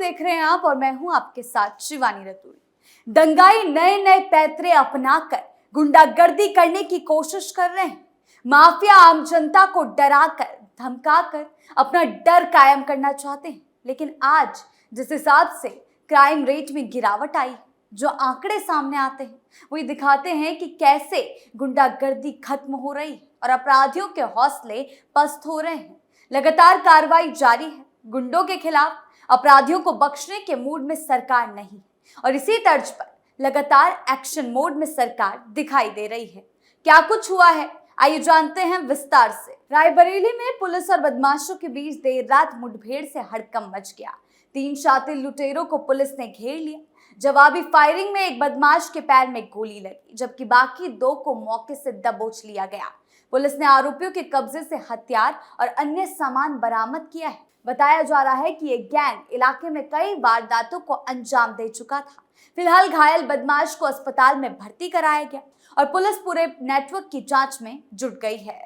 देख रहे हैं आप और मैं हूं आपके साथ शिवानी रतूड़ी। दंगाई नए नए पैतरे अपनाकर गुंडागर्दी करने की कोशिश कर रहे हैं। माफिया आम जनता को डराकर धमकाकर अपना डर कायम करना चाहते हैं। लेकिन आज जिस हिसाब से क्राइम रेट में गिरावट आई, जो आंकड़े सामने आते हैं वो ये दिखाते हैं कि कैसे गुंडागर्दी खत्म हो रही है और अपराधियों के हौसले पस्त हो रहे हैं। लगातार कार्रवाई जारी है। गुंडों के खिलाफ अपराधियों को बख्शने के मूड में सरकार नहीं और इसी तर्ज पर लगातार एक्शन मोड में सरकार दिखाई दे रही है। क्या कुछ हुआ है, आइए जानते हैं विस्तार से। रायबरेली में पुलिस और बदमाशों के बीच देर रात मुठभेड़ से हड़कंप मच गया। 3 शातिर लुटेरों को पुलिस ने घेर लिया। जवाबी फायरिंग में एक बदमाश के पैर में गोली लगी, जबकि बाकी 2 को मौके से दबोच लिया गया। पुलिस ने आरोपियों के कब्जे से हथियार और अन्य सामान बरामद किया है। बताया जा रहा है कि ये गैंग इलाके में कई वारदातों को अंजाम दे चुका था। फिलहाल घायल बदमाश को अस्पताल में भर्ती कराया गया और पुलिस पूरे नेटवर्क की जांच में जुट गई है।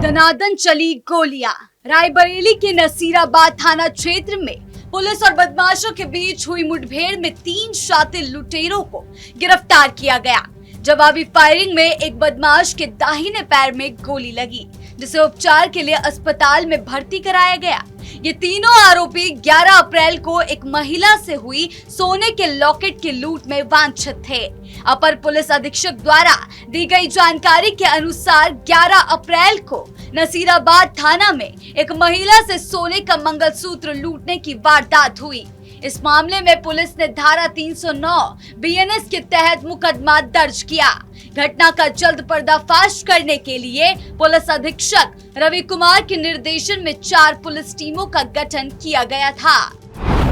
दनादन चली गोलियां। रायबरेली के नसीराबाद थाना क्षेत्र में पुलिस और बदमाशों के बीच हुई मुठभेड़ में 3 शातिर लुटेरों को गिरफ्तार किया गया। जवाबी फायरिंग में एक बदमाश के दाहिने पैर में गोली लगी, जिसे उपचार के लिए अस्पताल में भर्ती कराया गया। ये तीनों आरोपी 11 अप्रैल को एक महिला से हुई सोने के लॉकेट की लूट में वांछित थे। अपर पुलिस अधीक्षक द्वारा दी गई जानकारी के अनुसार 11 अप्रैल को नसीराबाद थाना में एक महिला से सोने का मंगलसूत्र लूटने की वारदात हुई। इस मामले में पुलिस ने धारा 309 बीएनएस के तहत मुकदमा दर्ज किया। घटना का जल्द पर्दाफाश करने के लिए पुलिस अधीक्षक रवि कुमार के निर्देशन में 4 पुलिस टीमों का गठन किया गया था।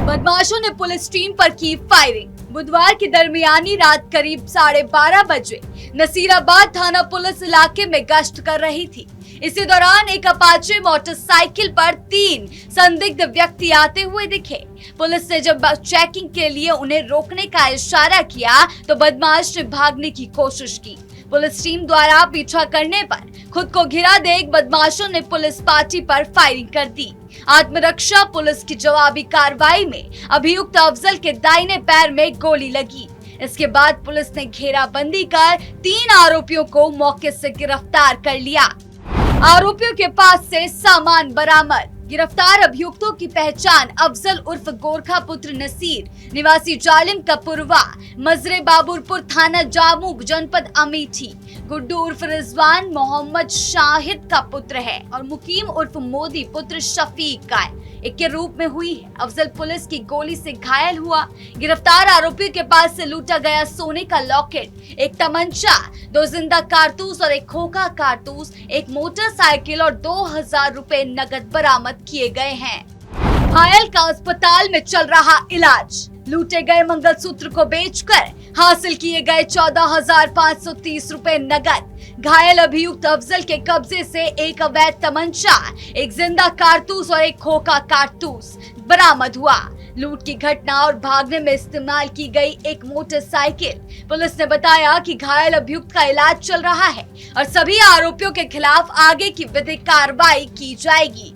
बदमाशों ने पुलिस टीम पर की फायरिंग। बुधवार की दरमियानी रात करीब 12:30 बजे नसीराबाद थाना पुलिस इलाके में गश्त कर रही थी। इसी दौरान एक अपाचे मोटरसाइकिल पर 3 संदिग्ध व्यक्ति आते हुए दिखे। पुलिस ने जब चेकिंग के लिए उन्हें रोकने का इशारा किया तो बदमाश ने भागने की कोशिश की। पुलिस टीम द्वारा पीछा करने पर खुद को घिरा देख बदमाशों ने पुलिस पार्टी पर फायरिंग कर दी। आत्मरक्षा पुलिस की जवाबी कार्रवाई में अभियुक्त अफजल के दाहिने पैर में गोली लगी। इसके बाद पुलिस ने घेराबंदी कर 3 आरोपियों को मौके से गिरफ्तार कर लिया। आरोपियों के पास से सामान बरामद। गिरफ्तार अभियुक्तों की पहचान अफजल उर्फ गोरखा पुत्र नसीर निवासी जालिम कपुरवा मजरे बाबुरपुर थाना जामू जनपद अमेठी, गुड्डू उर्फ रिजवान मोहम्मद शाहिद का पुत्र है और मुकीम उर्फ मोदी पुत्र शफीक का के रूप में हुई है। अफजल पुलिस की गोली से घायल हुआ। गिरफ्तार आरोपियों के पास से लूटा गया सोने का लॉकेट, एक तमंचा, 2 जिंदा कारतूस और एक खोखा कारतूस, एक मोटरसाइकिल और 2000 रुपए नकद बरामद किए गए हैं। घायल का अस्पताल में चल रहा इलाज। लूटे गए मंगलसूत्र को बेचकर हासिल किए गए 14,530 रुपए नगद। घायल अभियुक्त अफजल के कब्जे से एक अवैध तमंचा, एक जिंदा कारतूस और एक खोखा कारतूस बरामद हुआ। लूट की घटना और भागने में इस्तेमाल की गई एक मोटरसाइकिल। पुलिस ने बताया कि घायल अभियुक्त का इलाज चल रहा है और सभी आरोपियों के खिलाफ आगे की विधिक कार्रवाई की जाएगी।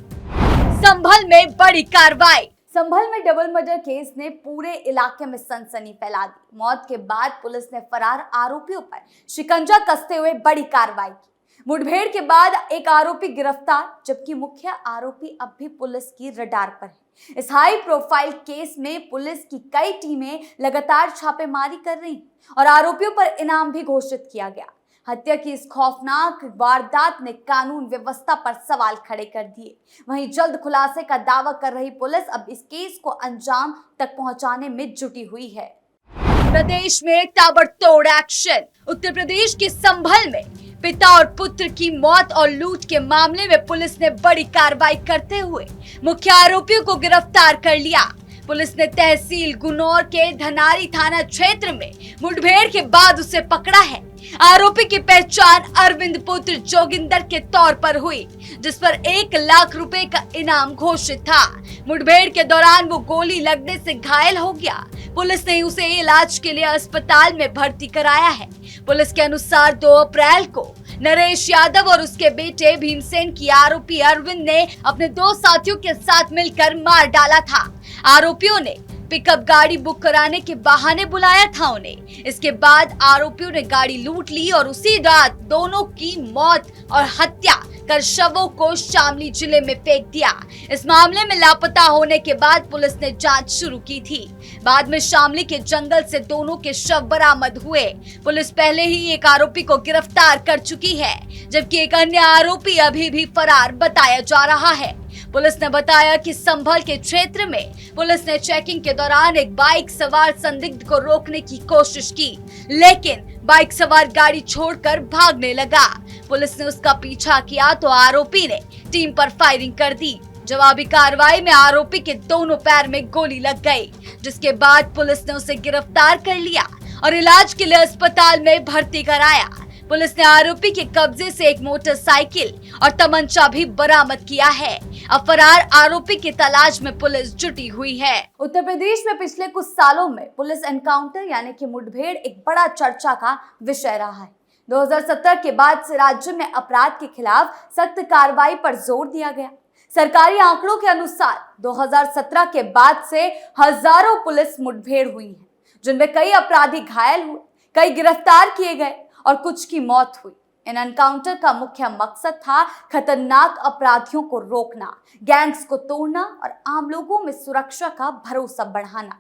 संभल में बड़ी कार्रवाई। संभल में डबल मर्डर केस ने पूरे इलाके में सनसनी फैला दी। मौत के बाद पुलिस ने फरार आरोपियों पर शिकंजा कसते हुए बड़ी कार्रवाई की। मुठभेड़ के बाद एक आरोपी गिरफ्तार, जबकि मुख्य आरोपी अब भी पुलिस की रडार पर है। इस हाई प्रोफाइल केस में पुलिस की कई टीमें लगातार छापेमारी कर रही और आरोपियों पर इनाम भी घोषित किया गया। हत्या की इस खौफनाक वारदात ने कानून व्यवस्था पर सवाल खड़े कर दिए। वहीं जल्द खुलासे का दावा कर रही पुलिस अब इस केस को अंजाम तक पहुंचाने में जुटी हुई है। प्रदेश में ताबड़तोड़ एक्शन। उत्तर प्रदेश के संभल में पिता और पुत्र की मौत और लूट के मामले में पुलिस ने बड़ी कार्रवाई करते हुए मुख्य आरोपियों को गिरफ्तार कर लिया। पुलिस ने तहसील गुनौर के धनारी थाना क्षेत्र में मुठभेड़ के बाद उसे पकड़ा है। आरोपी की पहचान अरविंद पुत्र जोगिंदर के तौर पर हुई, जिस पर 1 लाख रुपए का इनाम घोषित था। मुठभेड़ के दौरान वो गोली लगने से घायल हो गया। पुलिस ने उसे इलाज के लिए अस्पताल में भर्ती कराया है। पुलिस के अनुसार 2 अप्रैल को नरेश यादव और उसके बेटे भीमसेन की आरोपी अरविंद ने अपने 2 साथियों के साथ मिलकर मार डाला था। आरोपियों ने पिकअप गाड़ी बुक कराने के बहाने बुलाया था उन्हें। इसके बाद आरोपियों ने गाड़ी लूट ली और उसी रात दोनों की मौत और हत्या कर शवों को शामली जिले में फेंक दिया। इस मामले में लापता होने के बाद पुलिस ने जांच शुरू की थी। बाद में शामली के जंगल से दोनों के शव बरामद हुए। पुलिस पहले ही एक आरोपी को गिरफ्तार कर चुकी है, जबकि एक अन्य आरोपी अभी भी फरार बताया जा रहा है। पुलिस ने बताया कि संभल के क्षेत्र में पुलिस ने चेकिंग के दौरान एक बाइक सवार संदिग्ध को रोकने की कोशिश की, लेकिन बाइक सवार गाड़ी छोड़कर भागने लगा। पुलिस ने उसका पीछा किया तो आरोपी ने टीम पर फायरिंग कर दी। जवाबी कार्रवाई में आरोपी के दोनों पैर में गोली लग गई, जिसके बाद पुलिस ने उसे गिरफ्तार कर लिया और इलाज के लिए अस्पताल में भर्ती कराया। पुलिस ने आरोपी के कब्जे से एक मोटरसाइकिल और तमंचा भी बरामद किया है। अब फरार आरोपी की तलाश में पुलिस जुटी हुई है। उत्तर प्रदेश में पिछले कुछ सालों में पुलिस एनकाउंटर यानी कि मुठभेड़ एक बड़ा चर्चा का विषय रहा है। 2017 के बाद से राज्य में अपराध के खिलाफ सख्त कार्रवाई पर जोर दिया गया। सरकारी आंकड़ों के अनुसार 2017 के बाद से हजारों पुलिस मुठभेड़ हुई है, जिनमें कई अपराधी घायल हुए, कई गिरफ्तार किए गए और कुछ की मौत हुई। इन एनकाउंटर का मुख्य मकसद था खतरनाक अपराधियों को रोकना, गैंग्स को तोड़ना और आम लोगों में सुरक्षा का भरोसा बढ़ाना।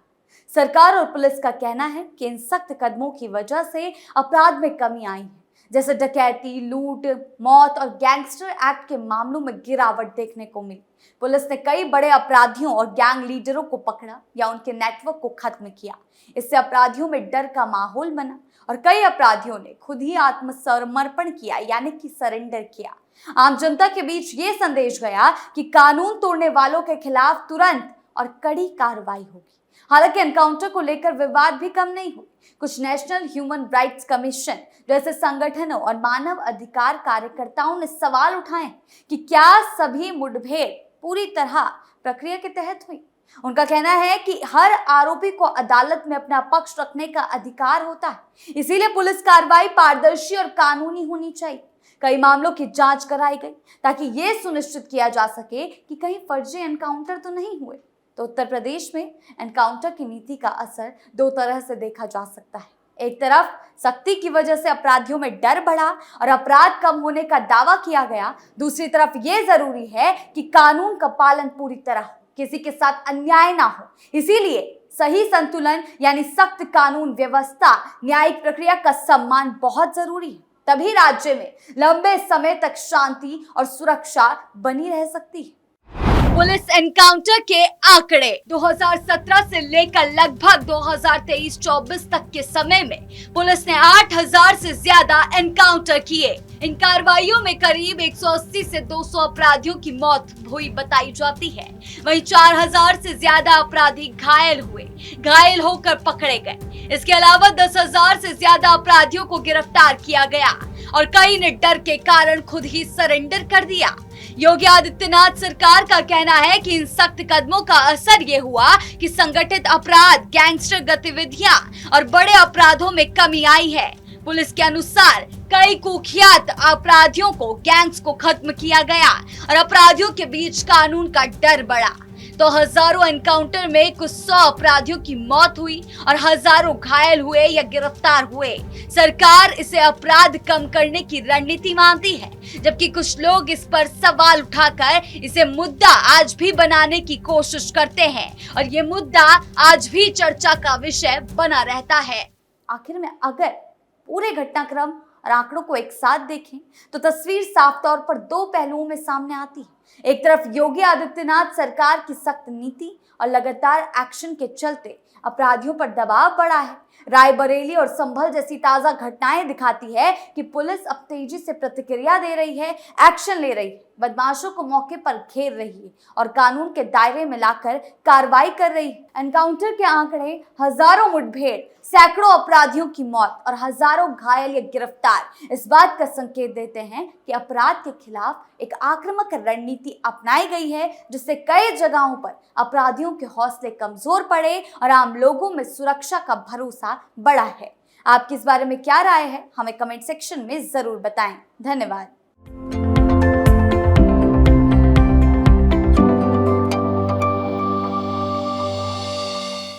सरकार और पुलिस का कहना है कि इन सख्त कदमों की वजह से अपराध में कमी आई है, जैसे डकैती, लूट, मौत और गैंगस्टर एक्ट के मामलों में गिरावट देखने को मिली। पुलिस ने कई बड़े अपराधियों और गैंग लीडरों को पकड़ा या उनके नेटवर्क को खत्म किया। इससे अपराधियों में डर का माहौल बना और कई अपराधियों ने खुद ही आत्मसमर्पण किया यानी कि सरेंडर किया। आम जनता के बीच ये संदेश गया कि कानून तोड़ने वालों के खिलाफ तुरंत और कड़ी कार्रवाई होगी। हालांकि एनकाउंटर को लेकर विवाद भी कम नहीं हुए। कुछ नेशनल ह्यूमन राइट्स कमीशन जैसे संगठनों और मानव अधिकार कार्यकर्ताओं ने सवाल उठाए कि क्या सभी मुठभेड़ पूरी तरह प्रक्रिया के तहत हुई। उनका कहना है कि हर आरोपी को अदालत में अपना पक्ष रखने का अधिकार होता है, इसीलिए पुलिस कार्रवाई पारदर्शी और कानूनी होनी चाहिए। कई मामलों की जांच कराई गई ताकि ये सुनिश्चित किया जा सके कि कहीं फर्जी एनकाउंटर तो नहीं हुए। तो उत्तर प्रदेश में एनकाउंटर की नीति का असर दो तरह से देखा जा सकता है। एक तरफ सख्ती की वजह से अपराधियों में डर बढ़ा और अपराध कम होने का दावा किया गया। दूसरी तरफ ये जरूरी है कि कानून का पालन पूरी तरह हो, किसी के साथ अन्याय ना हो। इसीलिए सही संतुलन यानी सख्त कानून व्यवस्था, न्यायिक प्रक्रिया का सम्मान बहुत जरूरी है। तभी राज्य में लंबे समय तक शांति और सुरक्षा बनी रह सकती है। पुलिस एनकाउंटर के आंकड़े 2017 से लेकर लगभग 2023-24 तक के समय में पुलिस ने 8000 से ज्यादा एनकाउंटर किए। इन कार्रवाइयों में करीब 180 से 200 अपराधियों की मौत हुई बताई जाती है। वहीं 4000 से ज्यादा अपराधी घायल हुए, घायल होकर पकड़े गए। इसके अलावा 10,000 से ज्यादा अपराधियों को गिरफ्तार किया गया और कई ने डर के कारण खुद ही सरेंडर कर दिया। योगी आदित्यनाथ सरकार का कहना है कि इन सख्त कदमों का असर ये हुआ कि संगठित अपराध, गैंगस्टर गतिविधियां और बड़े अपराधों में कमी आई है। पुलिस के अनुसार कई कुख्यात अपराधियों को, गैंग्स को खत्म किया गया और अपराधियों के बीच कानून का डर बढ़ा। तो हजारों एनकाउंटर में कुछ 100 अपराधियों की मौत हुई और हजारों घायल हुए या गिरफ्तार हुए। सरकार इसे अपराध कम करने की रणनीति मानती है, जबकि कुछ लोग इस पर सवाल उठाकर इसे मुद्दा आज भी बनाने की कोशिश करते हैं और ये मुद्दा आज भी चर्चा का विषय बना रहता है। आखिर में अगर पूरे घटनाक्रम और आंकड़ों को एक साथ देखें तो तस्वीर साफ तौर पर दो पहलुओं में सामने आती है। एक तरफ योगी आदित्यनाथ सरकार की सख्त नीति और लगातार एक्शन के चलते अपराधियों पर दबाव बढ़ा है। रायबरेली और संभल जैसी ताजा घटनाएं दिखाती है कि पुलिस अब तेजी से प्रतिक्रिया दे रही है, एक्शन ले रही है, बदमाशों को मौके पर घेर रही है और कानून के दायरे में लाकर कार्रवाई कर रही है। एनकाउंटर के आंकड़े हजारों मुठभेड़, सैकड़ों अपराधियों की मौत और हजारों घायल या गिरफ्तार इस बात का संकेत देते हैं कि अपराध के खिलाफ एक आक्रामक रणनीति अपनाई गई है, जिससे कई जगहों पर अपराधियों के हौसले कमजोर पड़े और आम लोगों में सुरक्षा का भरोसा बढ़ा है। आपकी इस बारे में क्या राय है, हमें कमेंट सेक्शन में जरूर बताएं। धन्यवाद।